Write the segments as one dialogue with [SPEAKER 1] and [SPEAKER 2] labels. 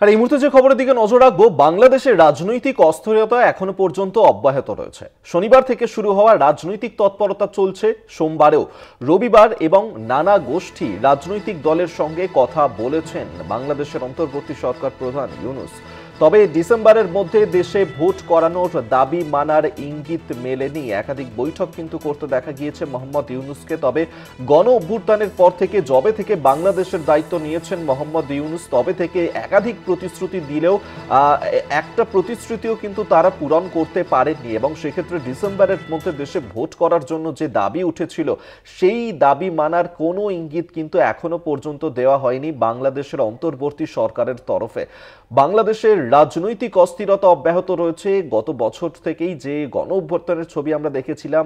[SPEAKER 1] আর এই মুহূর্তে যে খবরের দিকে নজর রাখবো, বাংলাদেশের রাজনৈতিক অস্থিরতা এখনো পর্যন্ত অব্যাহত রয়েছে। শনিবার থেকে শুরু হওয়া রাজনৈতিক তৎপরতা চলছে সোমবারেও। রবিবার এবং নানা গোষ্ঠী রাজনৈতিক দলের সঙ্গে কথা বলেছেন বাংলাদেশের অন্তর্বর্তী সরকার প্রধান ইউনূস। তবে ডিসেম্বরের মধ্যে দেশে ভোট করানোর দাবি মানার ইঙ্গিত মেলেনি। একাধিক বৈঠক কিন্তু করতে দেখা গিয়েছে মোহাম্মদ ইউনূসকে। তবে গণ অভ্যুত্থানের পর থেকে, যবে থেকে বাংলাদেশের দায়িত্ব নিয়েছেন মোহাম্মদ ইউনূস, তবে থেকে একাধিক প্রতিশ্রুতি দিলেও একটা প্রতিশ্রুতিও কিন্তু তারা পূরণ করতে পারেননি। এবং সেক্ষেত্রে ডিসেম্বরের মধ্যে দেশে ভোট করার জন্য যে দাবি উঠেছিল, সেই দাবি মানার কোনো ইঙ্গিত কিন্তু এখনো পর্যন্ত দেওয়া হয়নি বাংলাদেশের অন্তর্বর্তী সরকারের তরফে। বাংলাদেশের রাজনৈতিক অস্থিরতা অব্যাহত রয়েছে। গত বছর থেকেই যে গণ অভ্যুত্থানের ছবি আমরা দেখেছিলাম,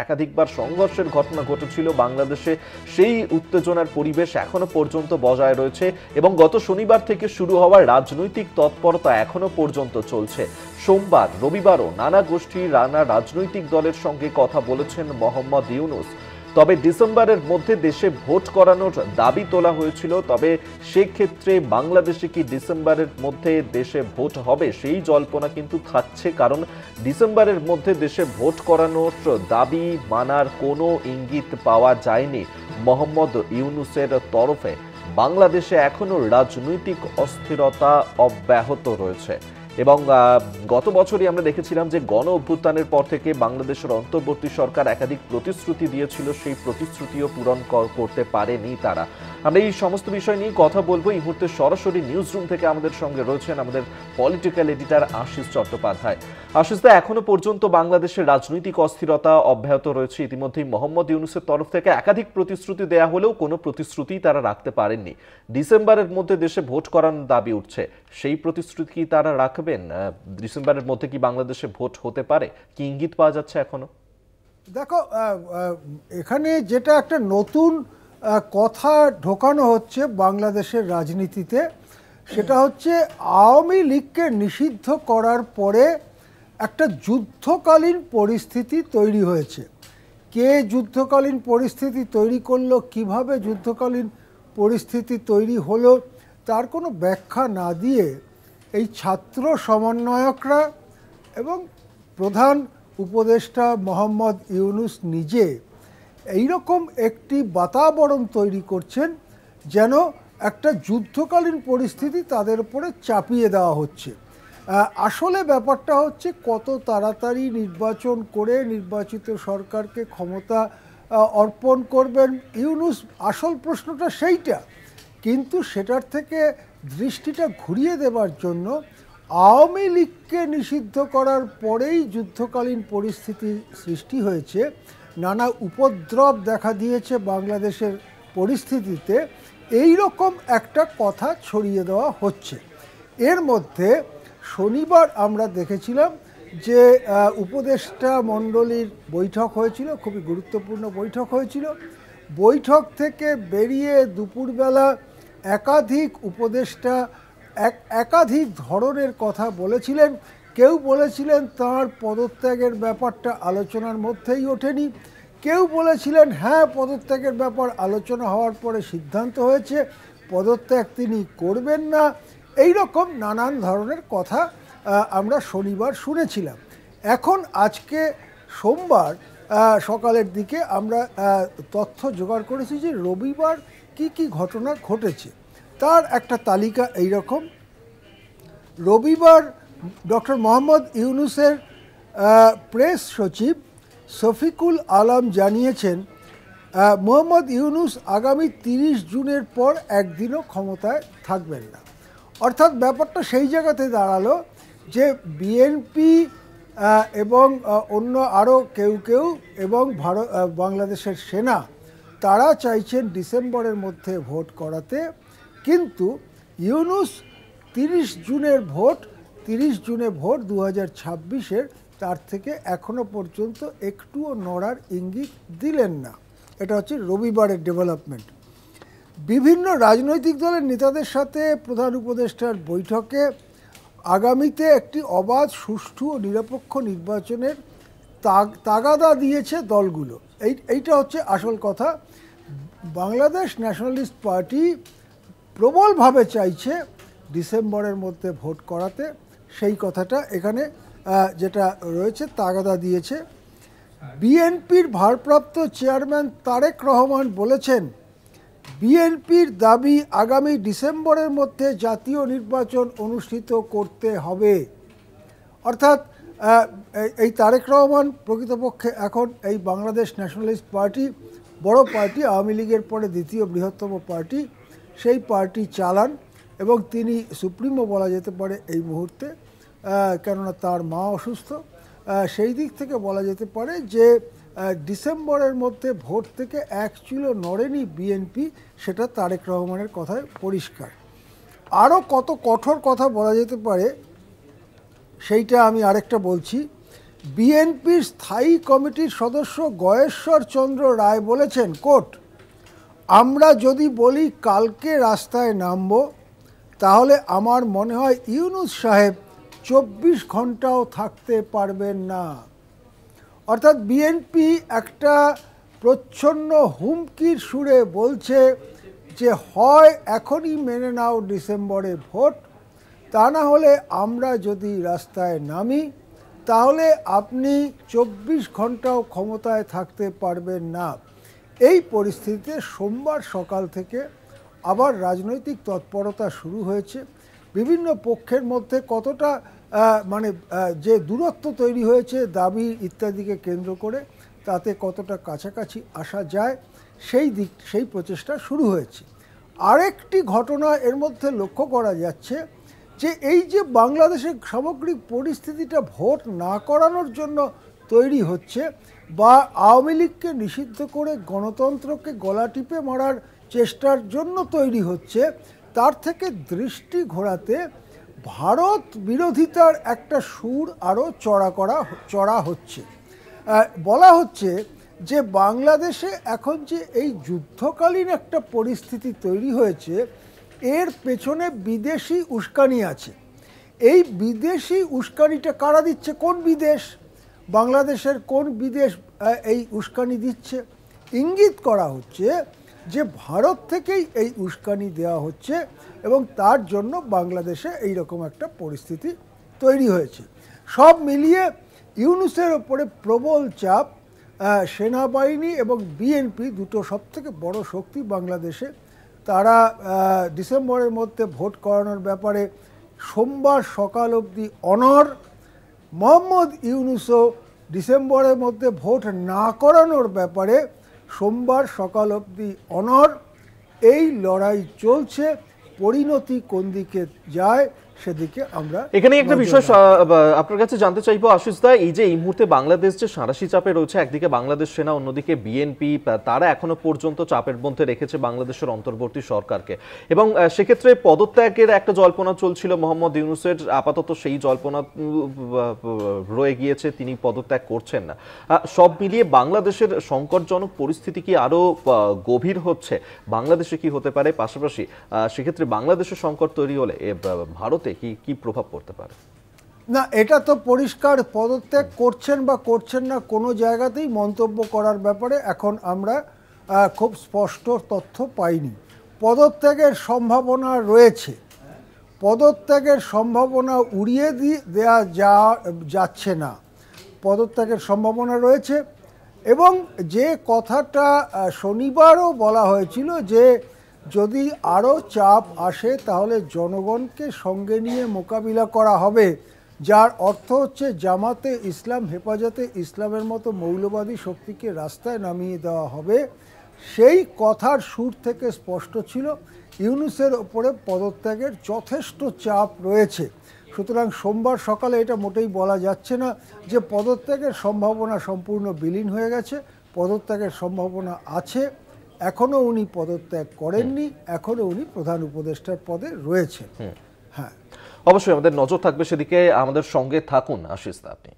[SPEAKER 1] একাধিকবার সংঘর্ষের ঘটনা ঘটেছিল বাংলাদেশে, সেই উত্তেজনার পরিবেশ এখনো পর্যন্ত বজায় রয়েছে। এবং গত শনিবার থেকে শুরু হওয়া রাজনৈতিক তৎপরতা এখনো পর্যন্ত চলছে। সোমবার, রবিবারও নানা গোষ্ঠী, নানা রাজনৈতিক দলের সঙ্গে কথা বলেছেন মোহাম্মদ ইউনূস। তবে ডিসেম্বরের মধ্যে দেশে ভোট করানোর দাবি তোলা হয়েছিল। তবে সেক্ষেত্রে বাংলাদেশে কি ডিসেম্বরের মধ্যে দেশে ভোট হবে, সেই জল্পনা কিন্তু থাকছে। কারণ ডিসেম্বরের মধ্যে দেশে ভোট করানোর দাবি মানার কোনো ইঙ্গিত পাওয়া যায়নি মোহাম্মদ ইউনূসের তরফে। বাংলাদেশে এখনো রাজনৈতিক অস্থিরতা অব্যাহত রয়েছে। এবং গত বছরই আমরা দেখেছিলাম যে গণ অভ্যুত্থানের পর থেকে বাংলাদেশের অন্তর্বর্তী সরকার একাধিক প্রতিশ্রুতি দিয়েছিল, সেই প্রতিশ্রুতিও পূরণ করতে পারেনি তারা। আমরা এই সমস্ত বিষয় নিয়ে কথা বলবো। এই মুহূর্তে সরাসরি নিউজ রুম থেকে আমাদের সঙ্গে রয়েছেন আমাদের পলিটিক্যাল এডিটর আশিস চট্টোপাধ্যায়। আশিস দা, এখনো পর্যন্ত বাংলাদেশের রাজনৈতিক অস্থিরতা অব্যাহত রয়েছে। ইতিমধ্যেই মোহাম্মদ ইউনূসের তরফ থেকে একাধিক প্রতিশ্রুতি দেয়া হলেও কোনো প্রতিশ্রুতি তারা রাখতে পারেননি। ডিসেম্বরের মধ্যে দেশে ভোট করানোর দাবি উঠছে, সেই প্রতিশ্রুতি কি তারা রাখবেন? ডিসেম্বরের মধ্যে কি বাংলাদেশে ভোট হতে পারে? কি ইঙ্গিত পাওয়া যাচ্ছে এখনো?
[SPEAKER 2] দেখো, এখানে যেটা একটা নতুন কথা ঢোকানো হচ্ছে বাংলাদেশের রাজনীতিতে, সেটা হচ্ছে আওয়ামী লীগকে নিষিদ্ধ করার পরে একটা যুদ্ধকালীন পরিস্থিতি তৈরি হয়েছে। কে যুদ্ধকালীন পরিস্থিতি তৈরি করলো, কিভাবে যুদ্ধকালীন পরিস্থিতি তৈরি হলো, তার কোনো ব্যাখ্যা না দিয়ে এই ছাত্র সমন্বয়করা এবং প্রধান উপদেষ্টা মোহাম্মদ ইউনূস নিজে এইরকম একটি বাতাবরণ তৈরি করছেন যেন একটা যুদ্ধকালীন পরিস্থিতি তাদের উপরে চাপিয়ে দেওয়া হচ্ছে। আসলে ব্যাপারটা হচ্ছে কত তাড়াতাড়ি নির্বাচন করে নির্বাচিত সরকারকে ক্ষমতা অর্পণ করবেন ইউনূস, আসল প্রশ্নটা সেইটা। কিন্তু সেটার থেকে দৃষ্টিটা ঘুরিয়ে দেবার জন্য আওয়ামী লীগকে নিষিদ্ধ করার পরেই যুদ্ধকালীন পরিস্থিতি সৃষ্টি হয়েছে, নানা উপদ্রব দেখা দিয়েছে বাংলাদেশের পরিস্থিতিতে, এই রকম একটা কথা ছড়িয়ে দেওয়া হচ্ছে। এর মধ্যে শনিবার আমরা দেখেছিলাম যে উপদেষ্টা মণ্ডলীর বৈঠক হয়েছিল, খুবই গুরুত্বপূর্ণ বৈঠক হয়েছিল। বৈঠক থেকে বেরিয়ে দুপুরবেলা একাধিক উপদেষ্টা একাধিক ধরনের কথা বলেছিলেন। কেউ বলেছিলেন তার পদত্যাগের ব্যাপারটা আলোচনার মধ্যেই ওঠেনি, কেউ বলেছিলেন হ্যাঁ পদত্যাগের ব্যাপার আলোচনা হওয়ার পরে সিদ্ধান্ত হয়েছে পদত্যাগ তিনি করবেন না। এই রকম নানান ধরনের কথা আমরা শনিবার শুনেছিলাম। এখন আজকে সোমবার সকালের দিকে আমরা তথ্য জোগাড় করেছি যে রবিবার কি কি ঘটনা ঘটেছে তার একটা তালিকা এই রকম। রবিবার ডক্টর মোহাম্মদ ইউনূসের প্রেস সচিব শফিকুল আলম জানিয়েছেন মোহাম্মদ ইউনূস আগামী 30 জুনের পর একদিনও ক্ষমতায় থাকবেন না। অর্থাৎ ব্যাপারটা সেই জায়গাতে দাঁড়ালো যে বিএনপি এবং অন্য আরও কেউ এবং বাংলাদেশের সেনা তারা চাইছেন ডিসেম্বরের মধ্যে ভোট করাতে, কিন্তু ইউনূস 30 জুনে ভোট 2026-এর, তার থেকে এখনও পর্যন্ত একটুও নড়ার ইঙ্গিত দিলেন না। এটা হচ্ছে রবিবারের ডেভেলপমেন্ট। বিভিন্ন রাজনৈতিক দলের নেতাদের সাথে প্রধান উপদেষ্টার বৈঠকে আগামীতে একটি অবাধ, সুষ্ঠু ও নিরপেক্ষ নির্বাচনের তাগাদা দিয়েছে দলগুলো। এইটা হচ্ছে আসল কথা। বাংলাদেশ ন্যাশনালিস্ট পার্টি প্রবলভাবে চাইছে ডিসেম্বরের মধ্যে ভোট করাতে, সেই কথাটা এখানে যেটা রয়েছে তাগাদা দিয়েছে। বিএনপির ভারপ্রাপ্ত চেয়ারম্যান তারেক রহমান বলেছেন, বিএনপির দাবি আগামী ডিসেম্বরের মধ্যে জাতীয় নির্বাচন অনুষ্ঠিত করতে হবে। অর্থাৎ এই তারেক রহমান প্রকৃতপক্ষে এখন এই বাংলাদেশ ন্যাশনালিস্ট পার্টি, বড় পার্টি, আওয়ামী লীগের পরে দ্বিতীয় বৃহত্তম পার্টি, সেই পার্টি চালান এবং তিনি সুপ্রিমো বলা যেতে পারে এই মুহূর্তে, কেননা তার মা অসুস্থ। সেই দিক থেকে বলা যেতে পারে যে ডিসেম্বরের মধ্যে ভোট থেকে এক চুলো নড়েনি বিএনপি, সেটা তারেক রহমানের কথায় পরিষ্কার। আরও কত কঠোর কথা বলা যেতে পারে সেইটা আমি আরেকটা বলছি। বিএনপির স্থায়ী কমিটির সদস্য গয়েশ্বর চন্দ্র রায় বলেছেন, কোট, আমরা যদি বলি কালকে রাস্তায় নামব, তাহলে আমার মনে হয় ইউনূস সাহেব 24 ঘন্টাও থাকতে পারবেন না। অর্থাৎ বিএনপি একটা প্রচ্ছন্ন হুমকির সুরে বলছে যে হয় এখনই মেনে নাও ডিসেম্বরে ভোট, তা না হলে আমরা যদি রাস্তায় নামি তাহলে আপনি 24 ঘন্টাও ক্ষমতায় থাকতে পারবেন না। এই পরিস্থিতিতে সোমবার সকাল থেকে আবার রাজনৈতিক তৎপরতা শুরু হয়েছে। বিভিন্ন পক্ষের মধ্যে কতটা যে দূরত্ব তৈরি হয়েছে দাবি ইত্যাদিকে কেন্দ্র করে, তাতে কতটা কাছাকাছি আসা যায় সেই প্রচেষ্টা শুরু হয়েছে। আরেকটি ঘটনা এর মধ্যে লক্ষ্য করা যাচ্ছে যে এই যে বাংলাদেশের সামগ্রিক পরিস্থিতিটা ভোট না করানোর জন্য তৈরি হচ্ছে বা আওয়ামী লীগকে নিষিদ্ধ করে গণতন্ত্রকে গলা টিপে মারার চেষ্টার জন্য তৈরি হচ্ছে, তার থেকে দৃষ্টি ঘোরাতে ভারত বিরোধিতার একটা সুর আরও চড়া হচ্ছে। বলা হচ্ছে যে বাংলাদেশে এখন যে এই যুদ্ধকালীন একটা পরিস্থিতি তৈরি হয়েছে, এর পেছনে বিদেশি উস্কানি আছে। এই বিদেশি উস্কানিটা কারা দিচ্ছে? কোন বিদেশ? বাংলাদেশের কোন বিদেশ এই উস্কানি দিচ্ছে? ইঙ্গিত করা হচ্ছে যে ভারত থেকেই এই উস্কানি দেওয়া হচ্ছে এবং তার জন্য বাংলাদেশে এই রকম একটা পরিস্থিতি তৈরি হয়েছে। সব মিলিয়ে ইউনূসের ওপরে প্রবল চাপ। সেনাবাহিনী এবং বিএনপি দুটো সবথেকে বড় শক্তি বাংলাদেশে, তারা ডিসেম্বরের মধ্যে ভোট করানোর ব্যাপারে সোমবার সকাল অবধি অনড়। মোহাম্মদ ইউনূসও ডিসেম্বরের মধ্যে ভোট না করানোর ব্যাপারে সোমবার সকাল অবধি অনড়। এই লড়াই চলছে, পরিণতি কোন দিকে যায় সেদিকে আমরা
[SPEAKER 1] এখানে একটা বিষয় আপনার কাছে জানতে চাইবো আশিস দা, এই যে এই মুহূর্তে বাংলাদেশ যে সাঁড়াশি চাপে রয়েছে, একদিকে বাংলাদেশ সেনা, অন্যদিকে বিএনপি, তারা এখনো পর্যন্ত চাপের মধ্যে রেখেছে বাংলাদেশের অন্তর্বর্তী সরকারকে এবং সেক্ষেত্রে পদত্যাগের একটা জল্পনা চলছিল মোহাম্মদ ইউনূসের, আপাতত সেই জল্পনা রয়ে গিয়েছে, তিনি পদত্যাগ করছেন না। সব মিলিয়ে বাংলাদেশের সংকটজনক পরিস্থিতি কি আরো গভীর হচ্ছে? বাংলাদেশে কি হতে পারে? পাশাপাশি সেক্ষেত্রে বাংলাদেশের সংকট তৈরি হলে ভারত কি প্রভাব পড়তে পারে?
[SPEAKER 2] না, এটা তো পরিষ্কার, পদত্যাগ করছেন বা করছেন না কোনো জায়গাতেই মন্তব্য করার ব্যাপারে এখন আমরা খুব স্পষ্ট তথ্য পাইনি। পদত্যাগের সম্ভাবনা রয়েছে, পদত্যাগের সম্ভাবনা উড়িয়ে দেওয়া যাচ্ছে না, পদত্যাগের সম্ভাবনা রয়েছে। এবং যে কথাটা শনিবারও বলা হয়েছিল যে যদি আরও চাপ আসে তাহলে জনগণকে সঙ্গে নিয়ে মোকাবিলা করা হবে, যার অর্থ হচ্ছে জামাতে ইসলাম, হেফাজতে ইসলামের মতো মৌলবাদী শক্তিকে রাস্তায় নামিয়ে দেওয়া হবে, সেই কথার সুর থেকে স্পষ্ট ছিল ইউনূসের ওপরে পদত্যাগের যথেষ্ট চাপ রয়েছে। সুতরাং সোমবার সকালে এটা মোটেই বলা যাচ্ছে না যে পদত্যাগের সম্ভাবনা সম্পূর্ণ বিলীন হয়ে গেছে। পদত্যাগের সম্ভাবনা আছে, এখনও উনি পদত্যাগ করেননি, এখনও উনি প্রধান উপদেষ্টার পদে রয়েছেন। হ্যাঁ,
[SPEAKER 1] অবশ্যই আমাদের নজর থাকবে সেদিকে, আমাদের সঙ্গে থাকুন আশিস দা আপনি।